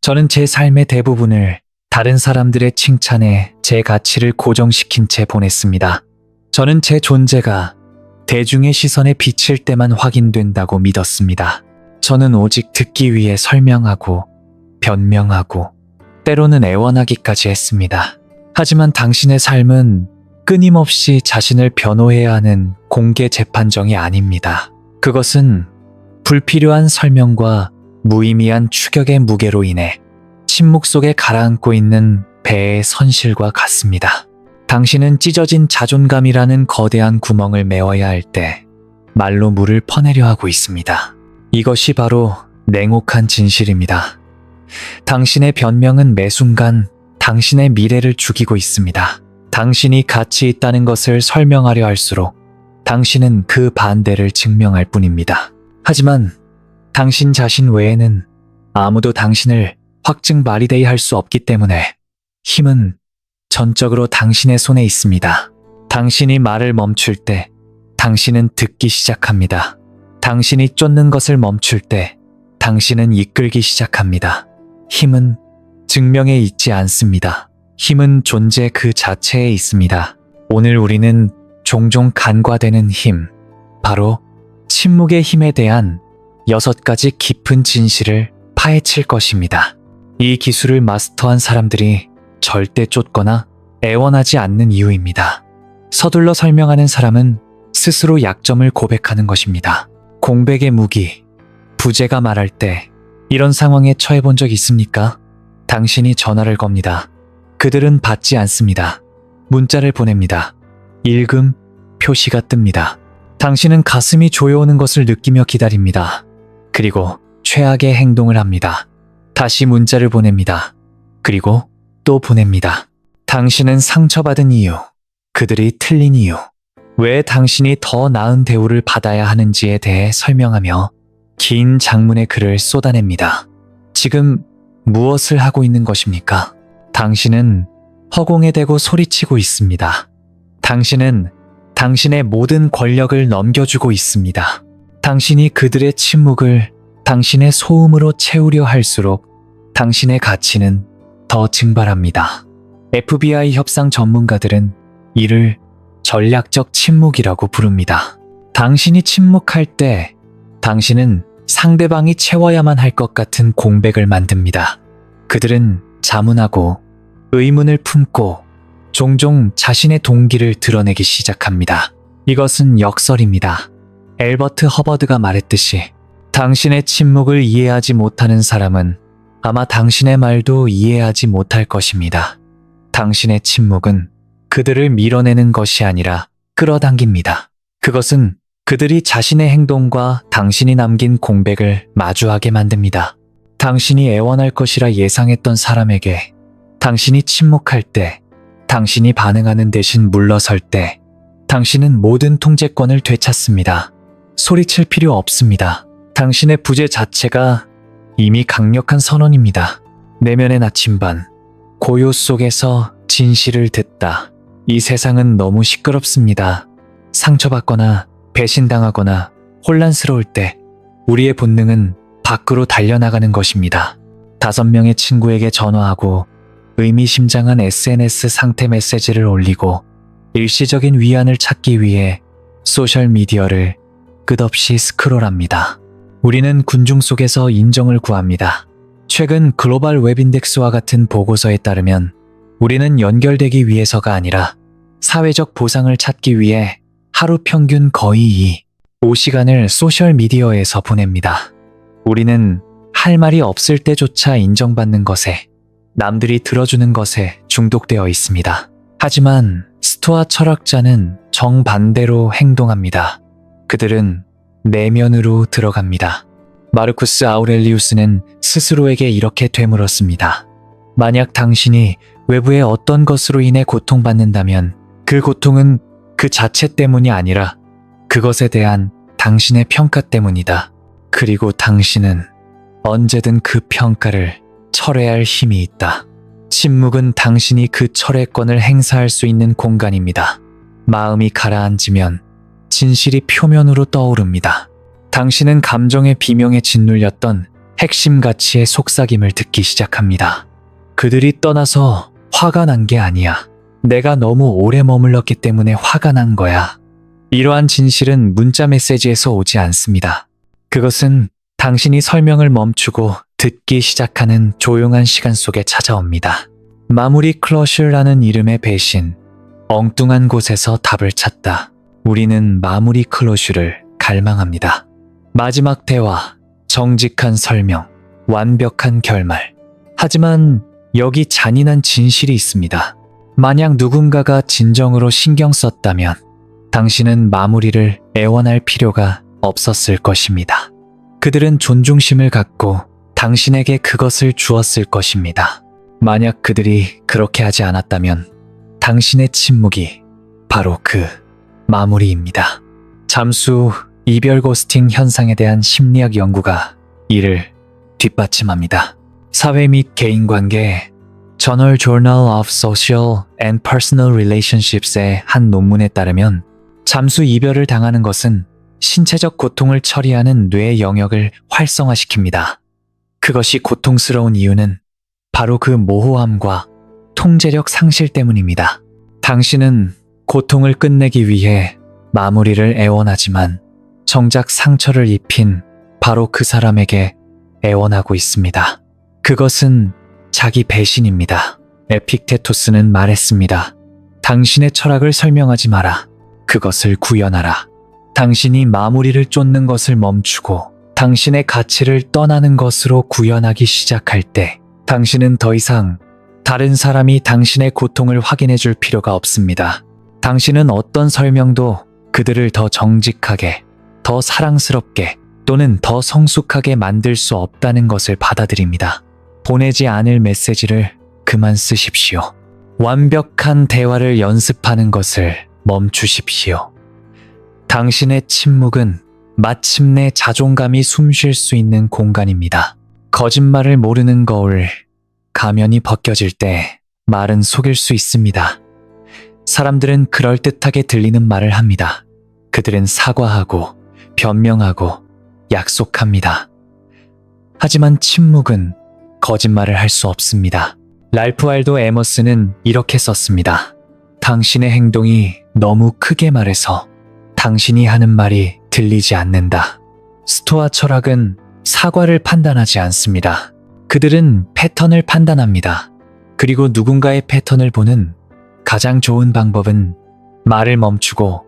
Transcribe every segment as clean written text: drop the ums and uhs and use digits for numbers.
저는 제 삶의 대부분을 다른 사람들의 칭찬에 제 가치를 고정시킨 채 보냈습니다. 저는 제 존재가 대중의 시선에 비칠 때만 확인된다고 믿었습니다. 저는 오직 듣기 위해 설명하고 변명하고 때로는 애원하기까지 했습니다. 하지만 당신의 삶은 끊임없이 자신을 변호해야 하는 공개 재판정이 아닙니다. 그것은 불필요한 설명과 무의미한 추격의 무게로 인해 침묵 속에 가라앉고 있는 배의 선실과 같습니다. 당신은 찢어진 자존감이라는 거대한 구멍을 메워야 할 때 말로 물을 퍼내려 하고 있습니다. 이것이 바로 냉혹한 진실입니다. 당신의 변명은 매 순간 당신의 미래를 죽이고 있습니다. 당신이 가치 있다는 것을 설명하려 할수록 당신은 그 반대를 증명할 뿐입니다. 하지만 당신 자신 외에는 아무도 당신을 확증 바리데이 할 수 없기 때문에 힘은 전적으로 당신의 손에 있습니다. 당신이 말을 멈출 때 당신은 듣기 시작합니다. 당신이 쫓는 것을 멈출 때 당신은 이끌기 시작합니다. 힘은 증명에 있지 않습니다. 힘은 존재 그 자체에 있습니다. 오늘 우리는 종종 간과되는 힘, 바로 침묵의 힘에 대한 6가지 깊은 진실을 파헤칠 것입니다. 이 기술을 마스터한 사람들이 절대 쫓거나 애원하지 않는 이유입니다. 서둘러 설명하는 사람은 스스로 약점을 고백하는 것입니다. 공백의 무기, 부재가 말할 때 이런 상황에 처해 본 적 있습니까? 당신이 전화를 겁니다. 그들은 받지 않습니다. 문자를 보냅니다. 읽음, 표시가 뜹니다. 당신은 가슴이 조여오는 것을 느끼며 기다립니다. 그리고 최악의 행동을 합니다. 다시 문자를 보냅니다. 그리고 또 보냅니다. 당신은 상처받은 이유, 그들이 틀린 이유, 왜 당신이 더 나은 대우를 받아야 하는지에 대해 설명하며 긴 장문의 글을 쏟아냅니다. 지금 무엇을 하고 있는 것입니까? 당신은 허공에 대고 소리치고 있습니다. 당신은 당신의 모든 권력을 넘겨주고 있습니다. 당신이 그들의 침묵을 당신의 소음으로 채우려 할수록 당신의 가치는 더 증발합니다. FBI 협상 전문가들은 이를 전략적 침묵이라고 부릅니다. 당신이 침묵할 때 당신은 상대방이 채워야만 할 것 같은 공백을 만듭니다. 그들은 자문하고 의문을 품고 종종 자신의 동기를 드러내기 시작합니다. 이것은 역설입니다. 엘버트 허버드가 말했듯이 당신의 침묵을 이해하지 못하는 사람은 아마 당신의 말도 이해하지 못할 것입니다. 당신의 침묵은 그들을 밀어내는 것이 아니라 끌어당깁니다. 그것은 그들이 자신의 행동과 당신이 남긴 공백을 마주하게 만듭니다. 당신이 애원할 것이라 예상했던 사람에게 당신이 침묵할 때, 당신이 반응하는 대신 물러설 때 당신은 모든 통제권을 되찾습니다. 소리칠 필요 없습니다. 당신의 부재 자체가 이미 강력한 선언입니다. 내면의 나침반, 고요 속에서 진실을 듣다. 이 세상은 너무 시끄럽습니다. 상처받거나 배신당하거나 혼란스러울 때 우리의 본능은 밖으로 달려나가는 것입니다. 5명의 친구에게 전화하고 의미심장한 SNS 상태 메시지를 올리고 일시적인 위안을 찾기 위해 소셜미디어를 끝없이 스크롤합니다. 우리는 군중 속에서 인정을 구합니다. 최근 글로벌 웹인덱스와 같은 보고서에 따르면 우리는 연결되기 위해서가 아니라 사회적 보상을 찾기 위해 하루 평균 거의 5시간을 소셜미디어에서 보냅니다. 우리는 할 말이 없을 때조차 인정받는 것에, 남들이 들어주는 것에 중독되어 있습니다. 하지만 스토아 철학자는 정반대로 행동합니다. 그들은 내면으로 들어갑니다. 마르쿠스 아우렐리우스는 스스로에게 이렇게 되물었습니다. 만약 당신이 외부의 어떤 것으로 인해 고통받는다면 그 고통은 그 자체 때문이 아니라 그것에 대한 당신의 평가 때문이다. 그리고 당신은 언제든 그 평가를 철회할 힘이 있다. 침묵은 당신이 그 철회권을 행사할 수 있는 공간입니다. 마음이 가라앉으면 진실이 표면으로 떠오릅니다. 당신은 감정의 비명에 짓눌렸던 핵심 가치의 속삭임을 듣기 시작합니다. 그들이 떠나서 화가 난 게 아니야. 내가 너무 오래 머물렀기 때문에 화가 난 거야. 이러한 진실은 문자 메시지에서 오지 않습니다. 그것은 당신이 설명을 멈추고 듣기 시작하는 조용한 시간 속에 찾아옵니다. 마무리 클로즈라는 이름의 배신, 엉뚱한 곳에서 답을 찾다. 우리는 마무리 클로즈를 갈망합니다. 마지막 대화, 정직한 설명, 완벽한 결말. 하지만 여기 잔인한 진실이 있습니다. 만약 누군가가 진정으로 신경 썼다면 당신은 마무리를 애원할 필요가 없었을 것입니다. 그들은 존중심을 갖고 당신에게 그것을 주었을 것입니다. 만약 그들이 그렇게 하지 않았다면 당신의 침묵이 바로 그 마무리입니다. 잠수 이별 고스팅 현상에 대한 심리학 연구가 이를 뒷받침합니다. 사회 및 개인 관계 저널 Journal of Social and Personal Relationships의 한 논문에 따르면 잠수 이별을 당하는 것은 신체적 고통을 처리하는 뇌의 영역을 활성화시킵니다. 그것이 고통스러운 이유는 바로 그 모호함과 통제력 상실 때문입니다. 당신은 고통을 끝내기 위해 마무리를 애원하지만 정작 상처를 입힌 바로 그 사람에게 애원하고 있습니다. 그것은 자기 배신입니다. 에픽테토스는 말했습니다. 당신의 철학을 설명하지 마라. 그것을 구현하라. 당신이 마무리를 쫓는 것을 멈추고 당신의 가치를 떠나는 것으로 구현하기 시작할 때 당신은 더 이상 다른 사람이 당신의 고통을 확인해 줄 필요가 없습니다. 당신은 어떤 설명도 그들을 더 정직하게, 더 사랑스럽게 또는 더 성숙하게 만들 수 없다는 것을 받아들입니다. 보내지 않을 메시지를 그만 쓰십시오. 완벽한 대화를 연습하는 것을 멈추십시오. 당신의 침묵은 마침내 자존감이 숨 쉴 수 있는 공간입니다. 거짓말을 모르는 거울, 가면이 벗겨질 때 말은 속일 수 있습니다. 사람들은 그럴듯하게 들리는 말을 합니다. 그들은 사과하고 변명하고 약속합니다. 하지만 침묵은 거짓말을 할 수 없습니다. 랄프 알도 에머스는 이렇게 썼습니다. 당신의 행동이 너무 크게 말해서 당신이 하는 말이 들리지 않는다. 스토아 철학은 사과를 판단하지 않습니다. 그들은 패턴을 판단합니다. 그리고 누군가의 패턴을 보는 가장 좋은 방법은 말을 멈추고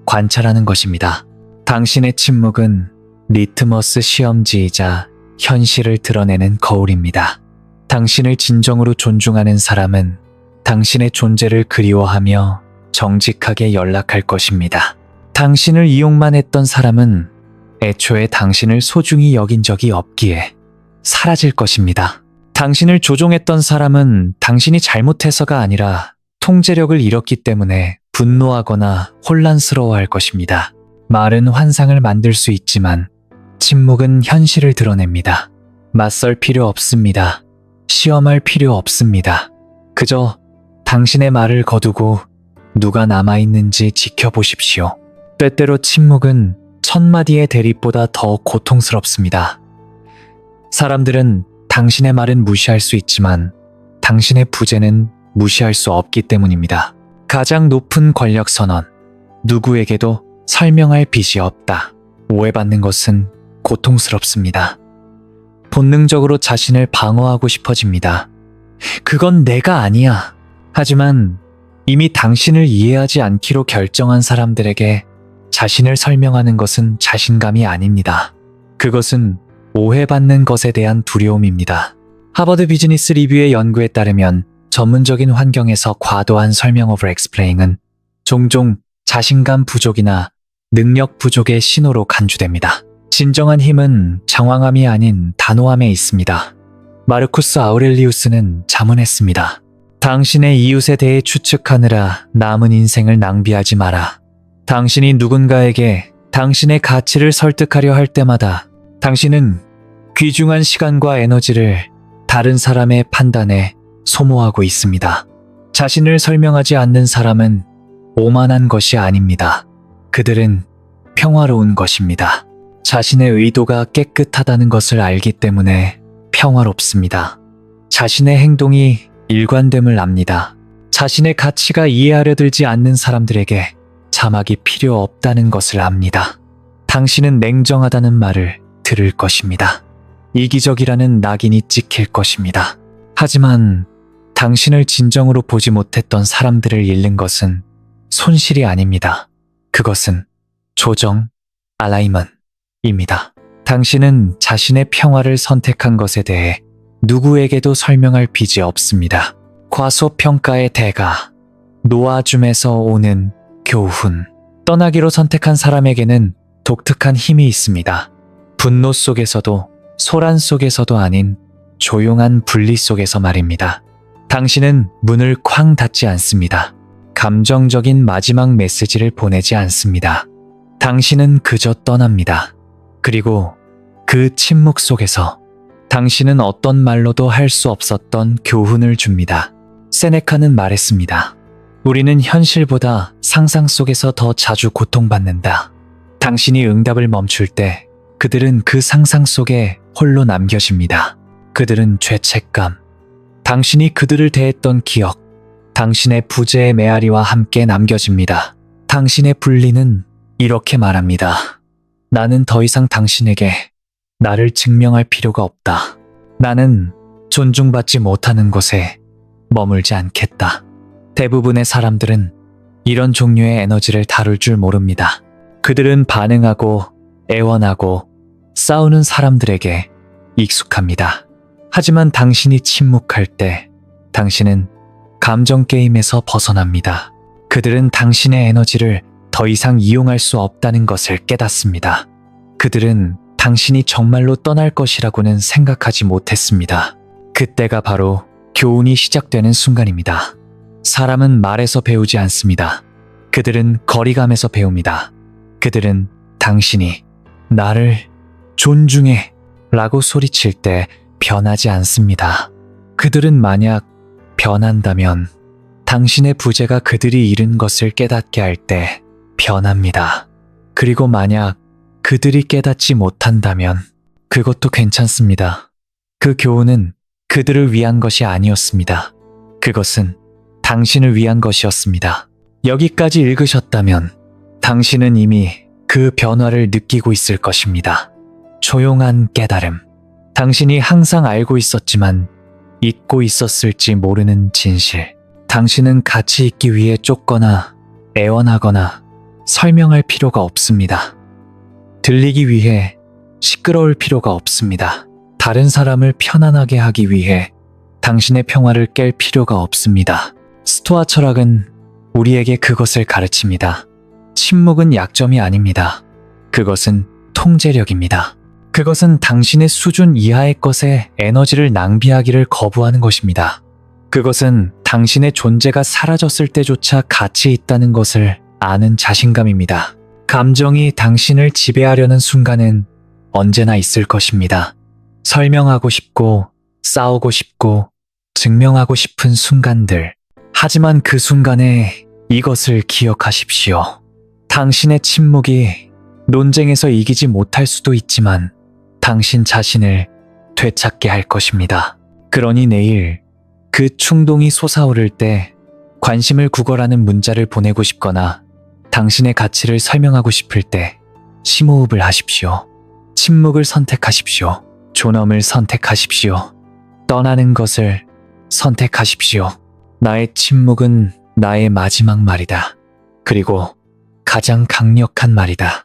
관찰하는 것입니다. 당신의 침묵은 리트머스 시험지이자 현실을 드러내는 거울입니다. 당신을 진정으로 존중하는 사람은 당신의 존재를 그리워하며 정직하게 연락할 것입니다. 당신을 이용만 했던 사람은 애초에 당신을 소중히 여긴 적이 없기에 사라질 것입니다. 당신을 조종했던 사람은 당신이 잘못해서가 아니라 통제력을 잃었기 때문에 분노하거나 혼란스러워할 것입니다. 말은 환상을 만들 수 있지만 침묵은 현실을 드러냅니다. 맞설 필요 없습니다. 시험할 필요 없습니다. 그저 당신의 말을 거두고 누가 남아있는지 지켜보십시오. 때때로 침묵은 1000마디의 대립보다 더 고통스럽습니다. 사람들은 당신의 말은 무시할 수 있지만 당신의 부재는 무시할 수 없기 때문입니다. 가장 높은 권력 선언, 누구에게도 설명할 빚이 없다. 오해받는 것은 고통스럽습니다. 본능적으로 자신을 방어하고 싶어집니다. 그건 내가 아니야. 하지만 이미 당신을 이해하지 않기로 결정한 사람들에게 자신을 설명하는 것은 자신감이 아닙니다. 그것은 오해받는 것에 대한 두려움입니다. 하버드 비즈니스 리뷰의 연구에 따르면 전문적인 환경에서 과도한 설명 오버 엑스플레인은 종종 자신감 부족이나 능력 부족의 신호로 간주됩니다. 진정한 힘은 장황함이 아닌 단호함에 있습니다. 마르쿠스 아우렐리우스는 자문했습니다. 당신의 이웃에 대해 추측하느라 남은 인생을 낭비하지 마라. 당신이 누군가에게 당신의 가치를 설득하려 할 때마다 당신은 귀중한 시간과 에너지를 다른 사람의 판단에 소모하고 있습니다. 자신을 설명하지 않는 사람은 오만한 것이 아닙니다. 그들은 평화로운 것입니다. 자신의 의도가 깨끗하다는 것을 알기 때문에 평화롭습니다. 자신의 행동이 일관됨을 압니다. 자신의 가치가 이해하려 들지 않는 사람들에게 자막이 필요 없다는 것을 압니다. 당신은 냉정하다는 말을 들을 것입니다. 이기적이라는 낙인이 찍힐 것입니다. 하지만 당신을 진정으로 보지 못했던 사람들을 잃는 것은 손실이 아닙니다. 그것은 조정, 알라이먼입니다. 당신은 자신의 평화를 선택한 것에 대해 누구에게도 설명할 빚이 없습니다. 과소평가의 대가, 놓아줌에서 오는 교훈. 떠나기로 선택한 사람에게는 독특한 힘이 있습니다. 분노 속에서도 소란 속에서도 아닌 조용한 분리 속에서 말입니다. 당신은 문을 쾅 닫지 않습니다. 감정적인 마지막 메시지를 보내지 않습니다. 당신은 그저 떠납니다. 그리고 그 침묵 속에서 당신은 어떤 말로도 할 수 없었던 교훈을 줍니다. 세네카는 말했습니다. 우리는 현실보다 상상 속에서 더 자주 고통받는다. 당신이 응답을 멈출 때 그들은 그 상상 속에 홀로 남겨집니다. 그들은 죄책감, 당신이 그들을 대했던 기억, 당신의 부재의 메아리와 함께 남겨집니다. 당신의 분리는 이렇게 말합니다. 나는 더 이상 당신에게 나를 증명할 필요가 없다. 나는 존중받지 못하는 곳에 머물지 않겠다. 대부분의 사람들은 이런 종류의 에너지를 다룰 줄 모릅니다. 그들은 반응하고 애원하고 싸우는 사람들에게 익숙합니다. 하지만 당신이 침묵할 때 당신은 감정 게임에서 벗어납니다. 그들은 당신의 에너지를 더 이상 이용할 수 없다는 것을 깨닫습니다. 그들은 당신이 정말로 떠날 것이라고는 생각하지 못했습니다. 그때가 바로 교훈이 시작되는 순간입니다. 사람은 말에서 배우지 않습니다. 그들은 거리감에서 배웁니다. 그들은 당신이 나를 존중해 라고 소리칠 때 변하지 않습니다. 그들은 만약 변한다면 당신의 부재가 그들이 잃은 것을 깨닫게 할 때 변합니다. 그리고 만약 그들이 깨닫지 못한다면 그것도 괜찮습니다. 그 교훈은 그들을 위한 것이 아니었습니다. 그것은 당신을 위한 것이었습니다. 여기까지 읽으셨다면 당신은 이미 그 변화를 느끼고 있을 것입니다. 조용한 깨달음. 당신이 항상 알고 있었지만 잊고 있었을지 모르는 진실. 당신은 가치 있기 위해 쫓거나 애원하거나 설명할 필요가 없습니다. 들리기 위해 시끄러울 필요가 없습니다. 다른 사람을 편안하게 하기 위해 당신의 평화를 깰 필요가 없습니다. 스토아 철학은 우리에게 그것을 가르칩니다. 침묵은 약점이 아닙니다. 그것은 통제력입니다. 그것은 당신의 수준 이하의 것에 에너지를 낭비하기를 거부하는 것입니다. 그것은 당신의 존재가 사라졌을 때조차 가치 있다는 것을 아는 자신감입니다. 감정이 당신을 지배하려는 순간은 언제나 있을 것입니다. 설명하고 싶고, 싸우고 싶고, 증명하고 싶은 순간들. 하지만 그 순간에 이것을 기억하십시오. 당신의 침묵이 논쟁에서 이기지 못할 수도 있지만 당신 자신을 되찾게 할 것입니다. 그러니 내일 그 충동이 솟아오를 때 관심을 구걸하는 문자를 보내고 싶거나 당신의 가치를 설명하고 싶을 때 심호흡을 하십시오. 침묵을 선택하십시오. 존엄을 선택하십시오. 떠나는 것을 선택하십시오. 나의 침묵은 나의 마지막 말이다. 그리고 가장 강력한 말이다.